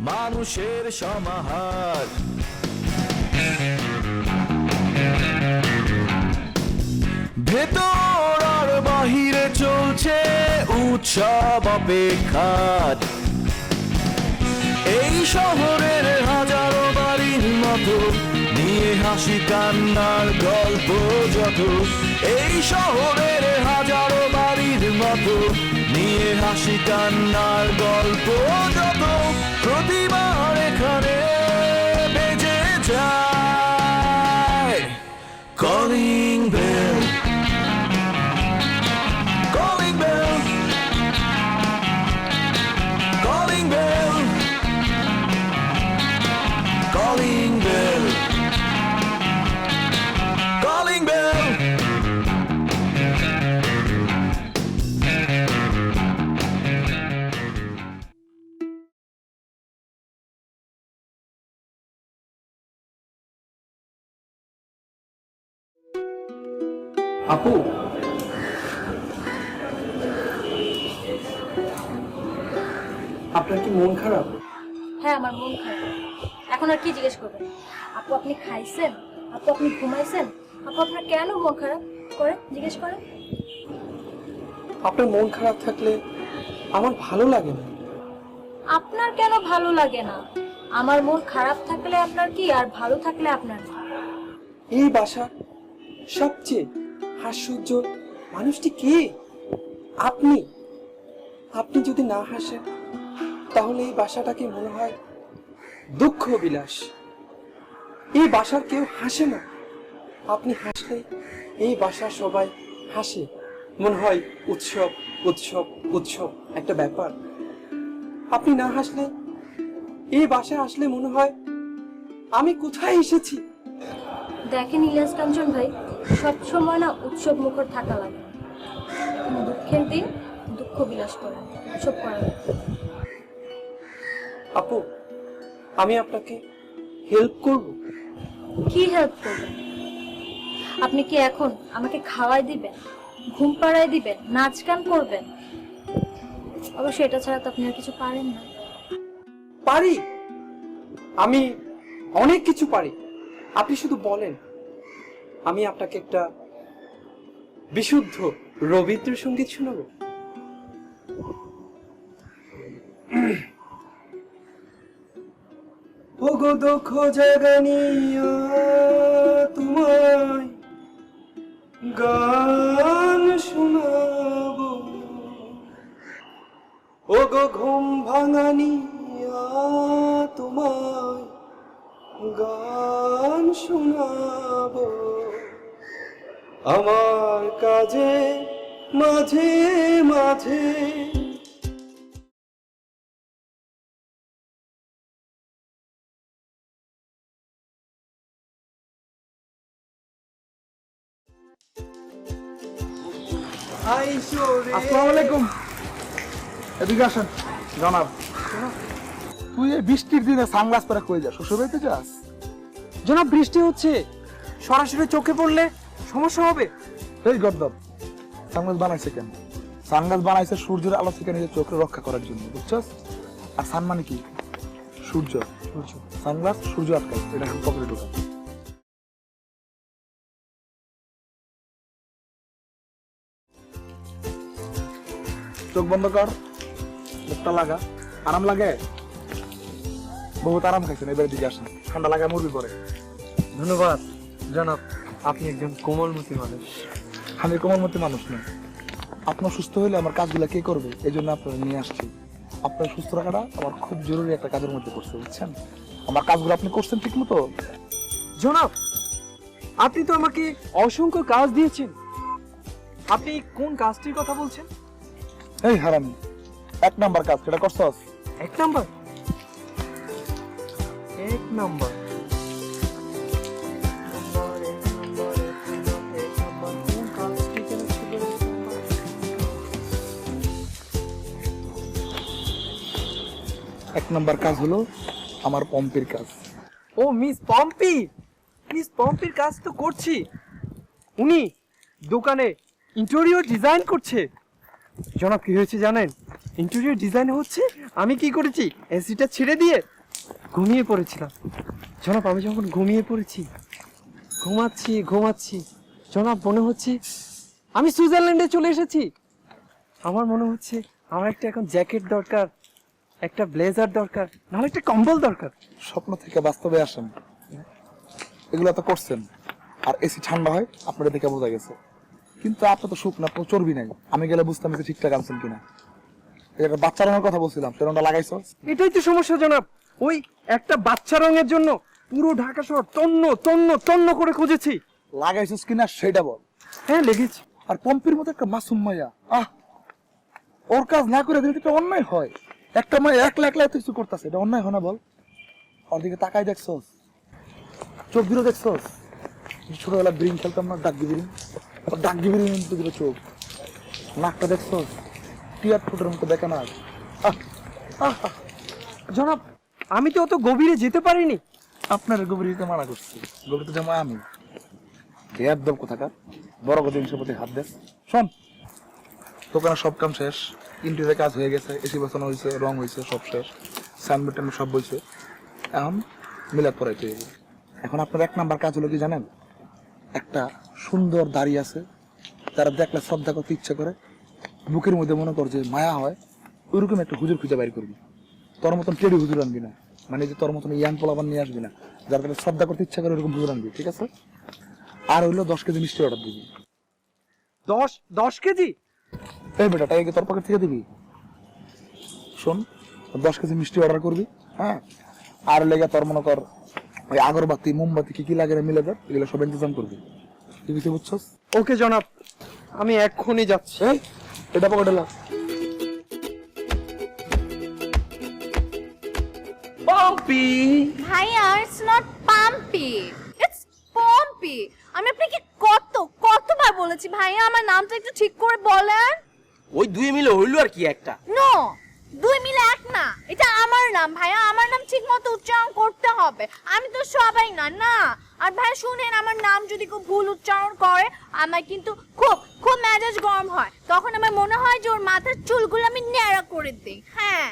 মানুষের সমাহার। ভেতর আর বাহিরে চলছে উৎসব অপেক্ষার। এই শহরের হাজারো বাড়ির মতো নিয়ে হাসি কান্নার গল্প যত। এই শহরের হাজারো বাড়ির মতো নিয়ে হাসি কান্নার গল্প যত। প্রতিবার এখানে বেজে যায় calling bell, calling bell, calling bell, calling bell, calling bell. আপু, আপনার কি মন খারাপ? হ্যাঁ, আমার মন খারাপ। এখন আর কি জিজ্ঞেস করবেন? আপু আপনি খাইছেন? আপু আপনি ঘুমাইছেন? আপু আপনার কেন মন খারাপ করে জিজ্ঞেস করেন। আপনার মন খারাপ থাকলে আমার ভালো লাগে না। আপনার কেন ভালো লাগে না? আমার মন খারাপ থাকলে আপনার কি, আর ভালো থাকলে আপনার কি? এই বাসার সবচেয়ে হাস্যোজ্জ্বল মানুষটি কে? আপনি। আপনি যদি না হাসেন তাহলে এই বাসাটাকে মনে হয় দুঃখ বিলাস। এই বাসার কেউ হাসে না। আপনি হাসলে এই বাসার সবাই হাসে, মনে হয় উৎসব উৎসব উৎসব একটা ব্যাপার। আপনি না হাসলে, এই বাসায় আসলে মনে হয় আমি কোথায় এসেছি। দেখেন ইলিয়াস কাঞ্চন ভাই, সব সময় না উৎসব মুখর থাকা লাগে। দুঃখের দিন দুঃখ বিলাস করেন, উৎসব করা লাগে। আপু, আমি আপনাকে হেল্প করব। কি হেল্প করবেন? আপনি কি এখন আমাকে খাওয়াই দিবেন, ঘুম পাড়ায় দিবেন, নাচ গান করবেন? অবশ্য এটা ছাড়া তো আপনি আর কিছু পারেন না। পারি, আমি অনেক কিছু পারি। আপনি শুধু বলেন, আমি আপনাকে একটা বিশুদ্ধ রবীন্দ্রসঙ্গীত শোনাবো। ওগো দুঃখ জাগানিয়া তোমায় গান শোনাবো, ওগো ঘুম ভাঙানিয়া তোমায় গান শোনাবো। আমার কাজে মাঝে মাঝে আসসালামু আলাইকুম। এদিকে আসেন জনাব। তুই এই বৃষ্টির দিনে সানগ্লাস পরে কই যাস? শ্বশুর বাড়িতে যাস? জনাব, বৃষ্টি হচ্ছে, সরাসরি চোখে পড়লে সমস্যা হবে। এই গর্দব, সানগ্লাস বানাইছে কেন? সানগ্লাস বানাইছে সূর্যের আলো থেকে নিজের চোখকে রক্ষা করার জন্য, বুঝছস? আর সান মানে কি? সূর্য। সানগ্লাস সূর্য আটকায়, এটা এখন পকেটে ঢোকায়। চোখ বন্ধ কর, মুখটা লাগা। আরাম লাগে? বহুত আরাম খাইছেন, এবারে দিকে আসেন। ঠান্ডা লাগা মুরগি করে। ধন্যবাদ জনাব, আপনি একজন কোমলমতি মানুষ। আমি কোমলমতি মানুষ নই। আপনার সুস্থ হলে আমার কাজগুলো কে করবে, এই জন্য আপনারা নিয়ে আসছি। আপনার সুস্থ রাখাটা আমার খুব জরুরি একটা কাজের মধ্যে পড়ছে, বুঝছেন? আমার কাজগুলো আপনি করছেন ঠিক মতো? জনাব, আপনি তো আমাকে অসংখ্য কাজ দিয়েছেন। আপনি কোন কাজটির কথা বলছেন? এই হারামি, 1 নাম্বার কাজ সেটা করছস? 1 নাম্বার? 1 নাম্বার? কোন কাজটি যেন ছিল? 1 নাম্বার কাজ হলো আমার পম্পের কাজ। ও মিস পম্পি, মিস পম্পির কাজ তো করছি। উনি দোকানে ইন্টেরিয়র ডিজাইন করছে। জনাব, কি হয়েছে জানেন? ইন্টেরিয়র ডিজাইন হচ্ছে, আমি কি করেছি, এসিটা ছেড়ে দিয়ে ঘুমিয়ে পড়েছিলাম জনাব। আমি যখন ঘুমিয়ে পড়েছি, ঘুমাচ্ছি জনাব, মনে হচ্ছে আমি সুইজারল্যান্ডে চলে এসেছি। আমার মনে হচ্ছে আমার একটা এখন জ্যাকেট দরকার, একটা ব্লেজার দরকার, নাহলে একটা কম্বল দরকার। স্বপ্ন থেকে বাস্তবে আসেন, এগুলো তো করছেন। আর এসি ঠান্ডা হয় আপনাদের দেখে বোঝা গেছে, কিন্তু আপনার তো সুখ না, আপনার চর্বি নাই। আমি গেলে বুঝতাম যে ঠিকঠাক আনছেন কিনা। এটা বাচ্চা রঙের কথা বলছিলাম, সে রঙটা লাগাইছো? এটাই তো সমস্যা জনাব, ওই একটা বাচ্চা রঙের জন্য পুরো ঢাকা শহর তন্ন করে খুঁজেছি। লাগাইছিস কিনা সেটা বল। হ্যাঁ লেগেছে। আর পম্পির মতো একটা মাসুম মাইয়া, ওর কাজ না করে দিলে এটা অন্যায় হয়। একটা মাইয়া একলা এত কিছু করতেছে, এটা অন্যায় হয় না বল? ওর দিকে তাকাই দেখছস, চোখ দিল দেখছস? ছোটবেলা ব্রিং খেলতাম না, ডাকগি ব্রিং দিল চোখ। নাকটা দেখছস, টিয়ার ফুটের মতো দেখে না। জনাব আমি তো অত গভীরে যেতে পারিনি। আপনার গভীরতে মানা করছি, গভীরতে যেমন আমি একদম কোথাকার বড় কথা জিনিসের প্রতি হাত দেস। শোন, দোকানের সব কাম শেষ, ইন্টেরিয়রের কাজ হয়ে গেছে, এসি বসানো হয়েছে, রং হয়েছে, সব শেষ, সাইনবোর্ড টাইনবোর্ড সব বইছে। এখন মিলাদ পড়াইতে হবে। এখন আপনার এক নাম্বার কাজ হলো কি জানেন? একটা সুন্দর দাড়ি আছে, তারা দেখলে শ্রদ্ধা করতে ইচ্ছা করে, বুকের মধ্যে মনে কর যে মায়া হয়, ওইরকম একটা হুজুর খুঁজে বাইর করবি। তোর মতন টেডি হুজুর আনবি না, মানে যে তোর মতন ইয়াং পোলাবান নিয়ে আসবি না, যার তাহলে শ্রদ্ধা করতে ইচ্ছা করে ওরকম হুজুর আনবি, ঠিক আছে? আর হইলো 10 কেজি মিষ্টি অর্ডার দিবি। 10 কেজি? এই বেটা, টাকা কি তোর পকেট থেকে দিবি? শোন, 10 কেজি মিষ্টি অর্ডার করবি, হ্যাঁ? আর লেগে তোর মনে কর ওই আগরবাতি মোমবাতি কি লাগে না মিলে দেয়, এগুলো সব ইন্তজাম করবি। তুই কিছু বুঝছস? ওকে জনাব, আমি এক্ষুনি যাচ্ছি। এই এটা পকেটে লাগ। পম্পি, ভাইয়া ইটস নট পাম্পি, ইটস পম্পি। আমি আপনাকে কতবার বলেছি ভাইয়া আমার নামটা একটু ঠিক করে বলেন। ওই দুই মিলে হইলো আর কি একটা। নো, 2 মিলে 1 না, এটা আমার নাম ভাইয়া, আমার নাম ঠিক মতো উচ্চারণ করতে হবে। আমি তো সবাই না। আর ভাই শুনেন, আমার নাম যদি কেউ ভুল উচ্চারণ করে আমার কিন্তু খুব মেজাজ গরম হয়। তখন আমার মনে হয় যে ওর মাথার চুলগুলো আমি ন্যাড়া করে দিই। হ্যাঁ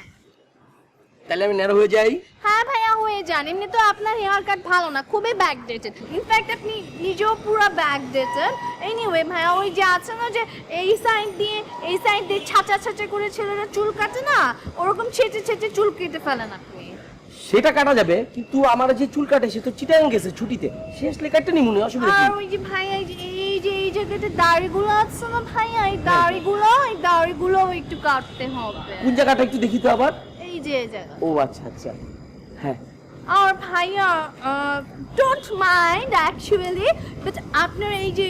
তাহলে আমি নেড়া হয়ে যাই। হ্যাঁ ভাইয়া হয়ে যান। এমনি তো আপনার হেয়ার কাট ভালো না, খুবই ব্যাকডেটেড। ইনফ্যাক্ট আপনি নিজেও পুরো ব্যাকডেটেড। এনিওয়ে ভাইয়া, ওই যে আছে না যে এই সাইড দিয়ে ছাঁচা করে ছেলেরা চুল কাটে না, ওরকম ছেঁচে চুল কেটে ফেলেন আপনি। সেটা কাটা যাবে, কিন্তু আমার যে চুল কাটে সে তো চিটাং গেছে ছুটিতে, শেষ লেখাটা নিমুনি, অসুবিধা আর কি? ওই যে ভাইয়া এই জায়গাতে দাড়িগুলো আছে না ভাইয়া, এই দাড়িগুলো একটু কাটতে হবে। কোন জায়গাটা একটু দেখি তো আবার। এই যে এই জায়গা। ও আচ্ছা, হ্যাঁ। আর ভাইয়া ডোন্ট মাইন্ড অ্যাকচুয়ালি, বাট আপনার এই যে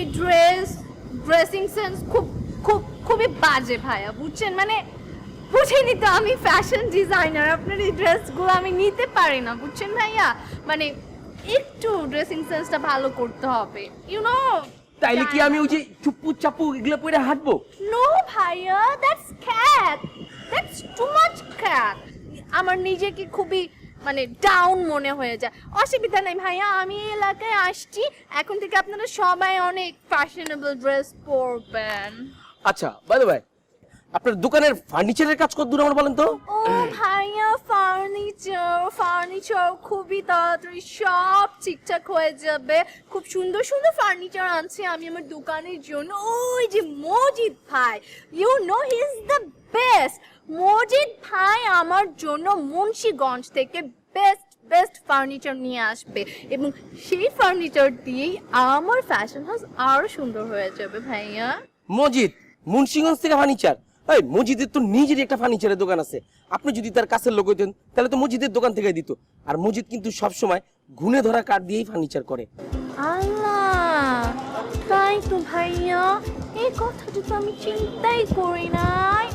ড্রেসিং সেন্স খুবই বাজে ভাইয়া, বুঝছেন? মানে বুঝেনি তো, আমি ফ্যাশন ডিজাইনার, আপনার এই ড্রেসগুলো আমি নিতে পারি না, বুঝছেন ভাইয়া? মানে একটু ড্রেসিং সেন্সটা ভালো করতে হবে, ইউ নো। তাইলে কি আমি ওই যে চুপ্পু চাপু এগুলো পরে হাঁটবো? নো ভাইয়া, that's cat, that's too much cat. আমার নিজেকে খুবই মানে ডাউন মনে হয়ে যায়। অসুবিধা নেই ভাইয়া, আমি এই এলাকায় আসছি, এখন থেকে আপনারা সবাই অনেক ফ্যাশনেবল ড্রেস পরবেন। আচ্ছা, বাই দ্য ওয়ে, আপনার দোকানের ফার্নিচারের কাজ কত দূর আমার বলেন তো? ও ভাইয়া, ফার্নিচার খুবই তাড়াতাড়ি সব ঠিকঠাক হয়ে যাবে। খুব সুন্দর ফার্নিচার আনছি আমি আমার দোকানের জন্য। ওই যে মজিদ ভাই, you know he is the best. Majid ভাই আমার জন্য মুন্সিগঞ্জ থেকে বেস্ট ফার্নিচার নিয়ে আসবে, এবং সেই ফার্নিচার দিয়েই আমার ফ্যাশন হাউস আরো সুন্দর হয়ে যাবে ভাইয়া। মজিদ মুন্সিগঞ্জ থেকে ফার্নিচার? এই মজিদের তো নিজেরই একটা ফার্নিচারের দোকান আছে, আপনি যদি তার কাছের লোক হইতেন তাহলে তো মজিদের দোকান থেকে দিত। আর মজিদ কিন্তু সবসময় গুনে ধরা কাঠ দিয়েই ফার্নিচার করে। আল্লাহ, তাই তো ভাইয়া, এই কথাটা তো আমি চিন্তাই করি নাই।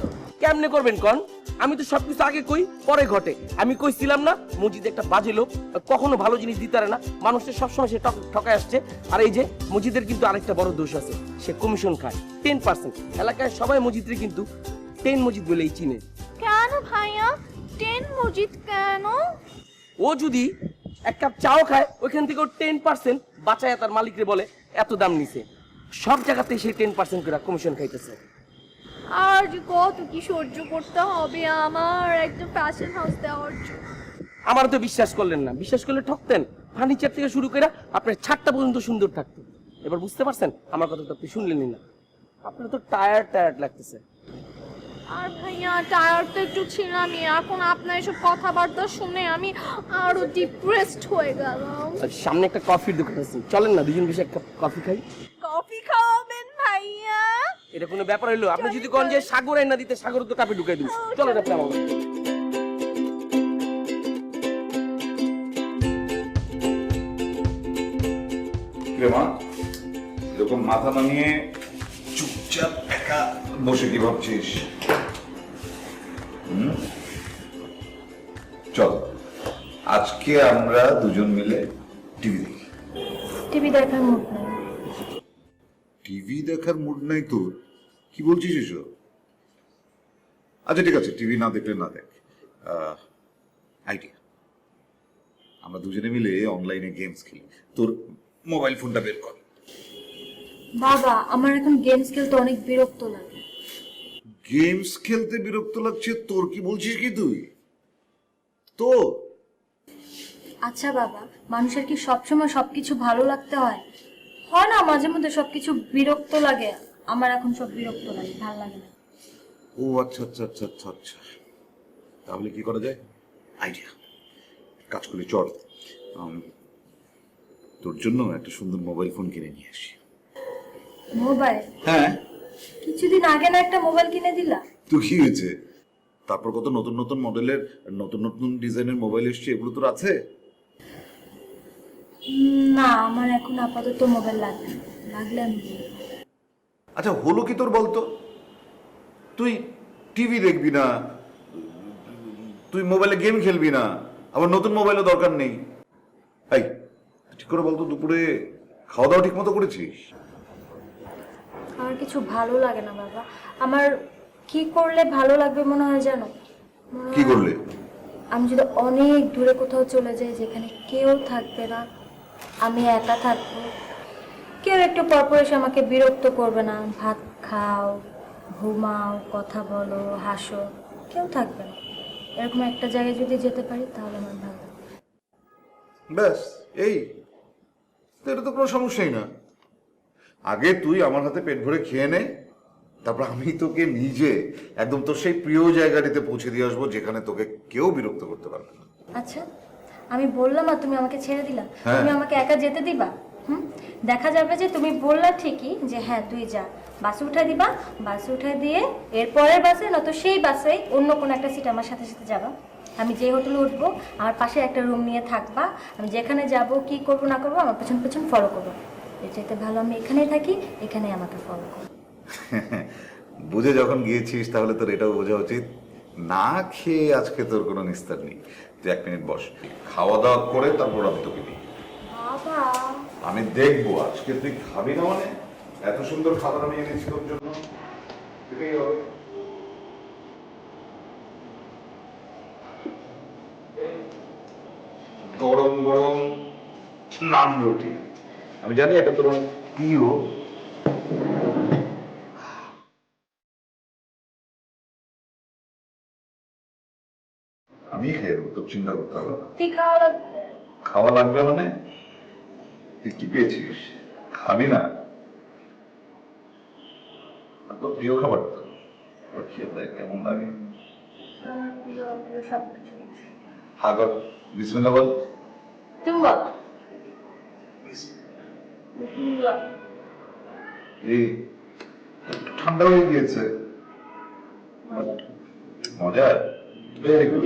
কেমনে করবেন কন? আমি তো সবকিছু আগে কই পরে ঘটে। আমি কইছিলাম না মজিদ একটা বাজে লোক, কখনো ভালো জিনিস দিতে পারে না, মানুষের সবসময় সে ঠকায় আসছে। আর এই যে মজিদের কিন্তু আরেকটা বড় দোষ আছে, সে কমিশন খায় 10%। এলাকায় সবাই মজিদের কিন্তু 10 মজিদ বলেই চিনে। কেন ভাইয়া 10 মজিদ কেন? ও যদি এক কাপ চাও খায় ওইখান থেকে 10% বাঁচায় তার মালিকরে বলে এত দাম নিছে। সব জায়গাতে সেই 10% করে কমিশন খাইতেছে। আর যে কত কি সহ্য করতে হবে আমার একটা ফ্যাশন হাউস দেওয়ার জন্য। আমার তো বিশ্বাস করলেন না, বিশ্বাস করলে ঠকতেন। ফার্নিচার থেকে শুরু করে আপনার ছাদটা পর্যন্ত সুন্দর থাকতো। এবার বুঝতে পারছেন আমার কথা তো আপনি শুনলেনই না। আপনার তো টায়ার্ড লাগতেছে। আর ভাইয়া টায়ার্ড তো একটু ছিলামই, এখন আপনার এসব কথাবার্তা শুনে আমি আরো ডিপ্রেসড হয়ে গেলাম। সামনে একটা কফির দোকান আছে, চলেন না দুজন বসে এক কাপ কফি খাই। কফি খাওয়াবেন ভাইয়া? এটা কোনো ব্যাপার হইলো? আপনি যদি কোন যে সাগর আইনা দিতে, সাগর তো কাপে ঢুকাই দিন। চলেন আপনি আমার সাথে। মা এরকম মাথা নামিয়ে চুপচাপ একা বসে কি ভাবছিস? চল আজকে আমরা দুজন মিলে টিভি দেখি। টিভি দেখার মুড নেই। টিভি দেখার মুড নাই তোর? কি বলছিস এসব? আচ্ছা ঠিক আছে, টিভি না দেখলে না দেখ। আইডিয়া, আমরা দুজনে মিলে অনলাইনে গেমস খেলি। তোর মোবাইল ফোনটা বের কর। বাবা, আমার এখন গেমস খেলতে অনেক বিরক্ত লাগে। গেমস খেলতে বিরক্ত লাগছে তোর? কি বলছিস কি তুই? তোর আচ্ছা বাবা, মানুষের কি সবসময় সবকিছু ভালো লাগতে হয়? হয় না মাঝে মধ্যে সবকিছু বিরক্ত লাগে। আমার এখন সব বিরক্ত লাগে, ভালো লাগে না। ও আচ্ছা আচ্ছা আচ্ছা আচ্ছা আচ্ছা, তাহলে কি করা যায়? আইডিয়া, কাজ করি চল, তোর জন্য একটা সুন্দর মোবাইল ফোন কিনে নিয়ে আসি। মোবাইল? হ্যাঁ, কিছুদিন আগে না একটা মোবাইল কিনে দিলা? তো কি হয়েছে? তারপর কত নতুন নতুন মডেলের নতুন নতুন ডিজাইনের মোবাইল এসছে, এগুলো তোর আছে? না, আমার এখন আপাতত মোবাইল লাগবে না। লাগলে আমি বলবো। আচ্ছা হলো কি তোর বলতো? তুই টিভি দেখবি না, তুই মোবাইলে গেম খেলবি না, আবার নতুন মোবাইলও দরকার নেই। এই ঠিক করে বলতো, দুপুরে খাওয়া দাওয়া ঠিক মতো করেছিস? আমার কিছু ভালো লাগে না বাবা। আমার কি করলে ভালো লাগবে মনে হয় জানো? কি করলে? আমি যদি অনেক দূরে কোথাও চলে যাই, যেখানে কেউ থাকবে না, আমি একা থাকবো, কেউ একটু পরপর এসে আমাকে বিরক্ত করবে না, ভাত খাও, ঘুমাও, কথা বলো, হাসো, কেউ থাকবে না, এরকম একটা জায়গায় যদি যেতে পারি তাহলে আমার ভালো লাগবে। ব্যাস এই, তো এটা তো কোনো সমস্যাই না। আগে তুই আমার হাতে পেট ভরে খেয়ে নে, তারপর আমি তোকে নিজে একদম তোর সেই প্রিয় জায়গাটিতে পৌঁছে দিয়ে আসবো, যেখানে তোকে কেউ বিরক্ত করতে পারবে না। আচ্ছা, আমি বললাম আর তুমি আমাকে ছেড়ে দিলা? হ্যাঁ। তুমি আমাকে একা যেতে দিবা? দেখা যাবে যে তুমি বললা ঠিকই যে হ্যাঁ তুই যা, বাসে উঠাই দিবা, বাসে উঠাই দিয়ে এরপরের বাসে নয়তো সেই বাসে অন্য কোনো একটা সিট আমার সাথে সাথে যাবা। আমি যে হোটেলে উঠবো আমার পাশে একটা রুম নিয়ে থাকবা, আমি যেখানে যাব কি করবো না করবো আমার পেছন পেছন ফলো করবো। এর চাইতে ভালো আমি এখানেই থাকি, এখানেই আমাকে ফলো করবো। বুঝে যখন গিয়েছিস তাহলে তোর এটাও বোঝা উচিত, না খেয়ে আজকে তোর কোনো নিস্তার নেই। তুই 1 মিনিট বস, খাওয়া দাওয়া করে তারপর আমি তোকে দিই। বাবা, আমি দেখবো আজকে তুই খাবি না মানে? এত সুন্দর খাবার আমি এনেছি তোর জন্য, এটাই হবে। গরম গরম নান রুটি, আমি জানি এটা তোর অনেক প্রিয়। আমি খেয়ে দেবো, তোর চিন্তা করতে হবে না। তুই খাওয়া লাগবে? খাওয়া লাগবে মানে? তুই কি পেয়েছিস? খাবি না? তোর প্রিয় খাবার তো, খেয়ে দেখ কেমন লাগে। হাগর বিসমিল্লাহ বল। তুমি বলো। এই ঠান্ডা হয়ে গিয়েছে, মজা। Very good.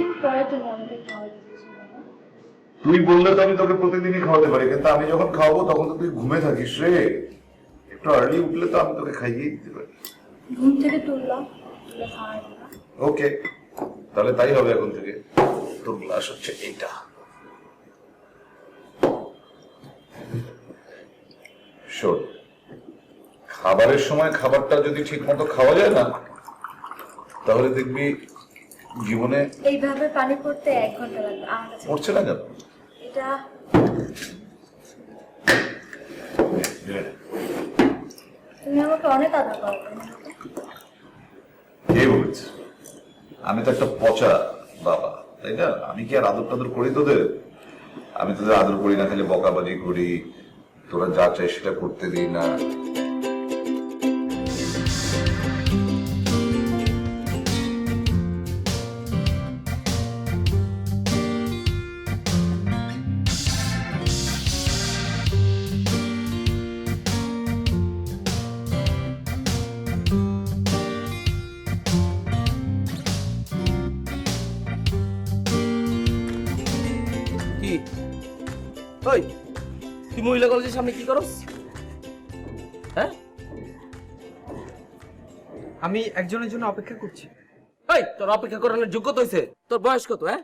তুই বললে তো আমি তোকে প্রতিদিনই খাওয়াতে পারি, কিন্তু আমি যখন খাওয়াবো তখন তো তুই ঘুমে থাকিস রে। একটু আর্লি উঠলে তো আমি তোকে খাইয়ে দিতে পারি। ঘুম থেকে তুললাম, ওকে, তাহলে তাই হবে এখন থেকে। তোর গ্লাস হচ্ছে এইটা। শোন, খাবারের সময় খাবারটা যদি ঠিক মতো খাওয়া যায় না, তাহলে দেখবি জীবনে এইভাবে পানি পড়তে 1 ঘন্টা লাগবে আমার কাছে। পড়ছে না কেন? এটা তুমি আমাকে অনেক আদর করো। কে বলেছে? আমি তো একটা পচা বাবা, তাই না? আমি কি আর আদর টাদর করি তোদের? আমি তোদের আদর করি না, খালি বকাবাজি করি, তোরা যা চাই সেটা করতে দিই না। কি ওই তুই মহিলা কলেজের সামনে কি করস? হ্যাঁ, আমি একজনের জন্য অপেক্ষা করছি। এই তোর অপেক্ষা করানোর যোগ্যতা হয়েছে? তোর বয়স কত? হ্যাঁ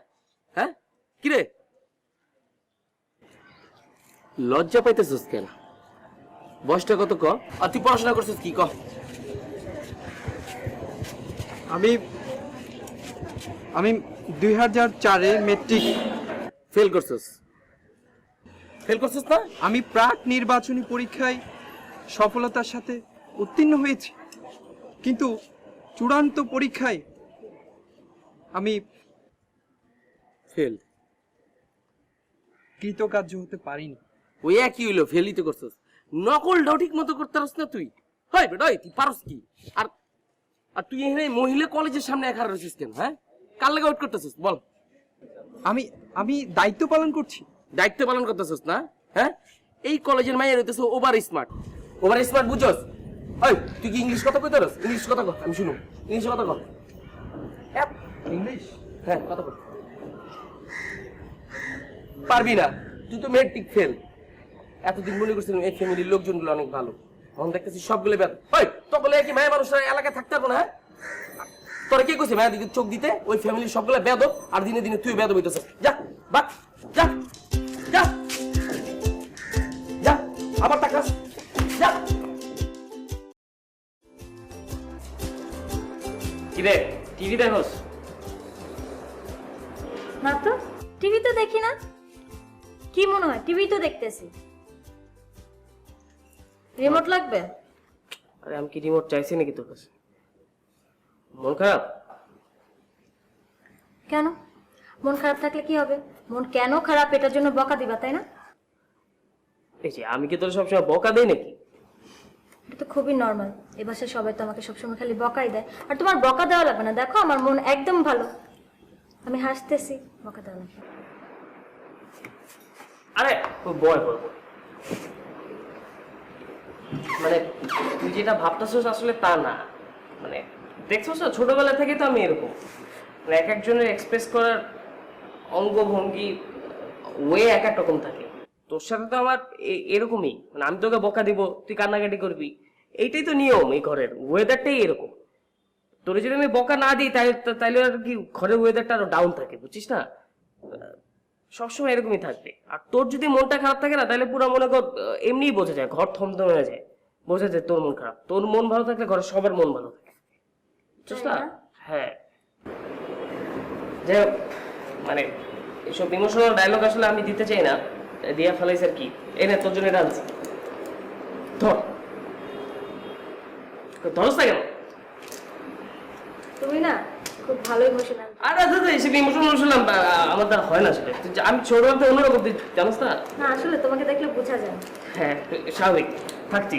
হ্যাঁ, কি রে লজ্জা পাইতেছিস কেন? বয়সটা কত ক? আর তুই পড়াশোনা করছিস কি ক? আমি 2004-এ মেট্রিক ফেল করছিস? ফেল করছিস না? আমি প্রাক নির্বাচনী পরীক্ষায় সফলতার সাথে উত্তীর্ণ হয়েছি, কিন্তু চূড়ান্ত পরীক্ষায় আমি ফেল। কৃতকার্য হতে পারিনি। ওই একই হইলো, ফেলই তো করছিস। নকলটাও ঠিক মতো করতে পারস না তুই। হয় বেটা, তুই পারস কি? আর আর তুই এখানে মহিলা কলেজের সামনে একা রয়েছিস কেন? হ্যাঁ, কার লাগে ওয়েট করতেছিস বল? আমি দায়িত্ব পালন করছি। দায়িত্ব পালন করতেছিস না? হ্যাঁ, এই কলেজের মাইয়া রইতেছ ওভার স্মার্ট। ওভার স্মার্ট বুঝছস? ওই তুই কি ইংলিশ কথা কইতে পারস? ইংলিশ কথা কর, আমি শুনুম। ইংলিশ কথা কর। ইংলিশ? হ্যাঁ, কথা কর। পারবি না, তুই তো মেট্রিক ফেল। এতদিন মনে করছিলাম এই ফ্যামিলির লোকজনগুলো অনেক ভালো, এখন দেখতেছি সবগুলো ব্যাধ। ওই তো বলে কি মায়া মানুষরা এলাকায় থাকতে পারবো না? হ্যাঁ, তোরা কে কইছে মায়ের দিকে চোখ দিতে? ওই ফ্যামিলির সবগুলো বেদব, আর দিনে দিনে তুই বেদব হইতেছিস। যা বাক, যা যা যা, আবার টাকা যা। কি রে, টিভি দেখোস? না তো, টিভি তো দেখি না। কি মনে হয় টিভি তো দেখতেছি? রিমোট লাগবে? আরে আমি কি রিমোট চাইছি নাকি তোর কাছে? মন খারাপ? কেন মন খারাপ থাকলে কি হবে? মন কেন খারাপ এটার জন্য বকা দিবা, তাই না? এই যে আমি কি তোর সবসময় বকা দেই নাকি? এটা তো খুবই নর্মাল। এ বাসায় সবাই তো আমাকে সবসময় খালি বকাই দেয়, আর তোমার বকা দেওয়া লাগবে না। দেখো আমার মন একদম ভালো, আমি হাসতেছি, বকা দেওয়া লাগবে। আরে বয় বয় বয়। মানে তুই যেটা ভাবতেছিস আসলে তা না। মানে দেখছিস না, ছোটবেলা থেকে তো আমি এরকম। মানে এক একজনের এক্সপ্রেস করার অঙ্গভঙ্গি ওয়ে এক এক রকম থাকে। তোর সাথে তো আমার এরকমই। মানে আমি তোকে বকা দিব, তুই কান্নাকাটি করবি, এইটাই তো নিয়ম এই ঘরের। ওয়েদারটাই এরকম। তোর যদি আমি বকা না দিই তাইলে আর কি ঘরের ওয়েদারটা আরো ডাউন থাকে, বুঝছিস না? সবসময় এরকমই থাকবে। আর তোর যদি মনটা খারাপ থাকে না, তাহলে পুরো মনে কর এমনিই বোঝা যায়, ঘর থমথম হয়ে যায়, বোঝা যায় তোর মন খারাপ। তোর মন ভালো থাকলে ঘরের সবার মন ভালো থাকে, বুঝছিস না? হ্যাঁ, যাই হোক, মানে এইসব ইমোশনাল ডায়লগ আসলে আমি দিতে চাই না, দিয়া ফেলাইছে আর কি। এনে তোর জন্য এটা আনছি, ধর। ধরস না কেন? তুমি না খুব ভালো ইমোশনাল। আরে দাদা, এসব ইমোশনাল শুনলাম আমার দ্বারা হয় না আসলে। আমি ছোটবেলা তো অন্যরকম, তুই জানোস না? না আসলে তোমাকে দেখলে বোঝা যায়। হ্যাঁ, স্বাভাবিক থাকছি।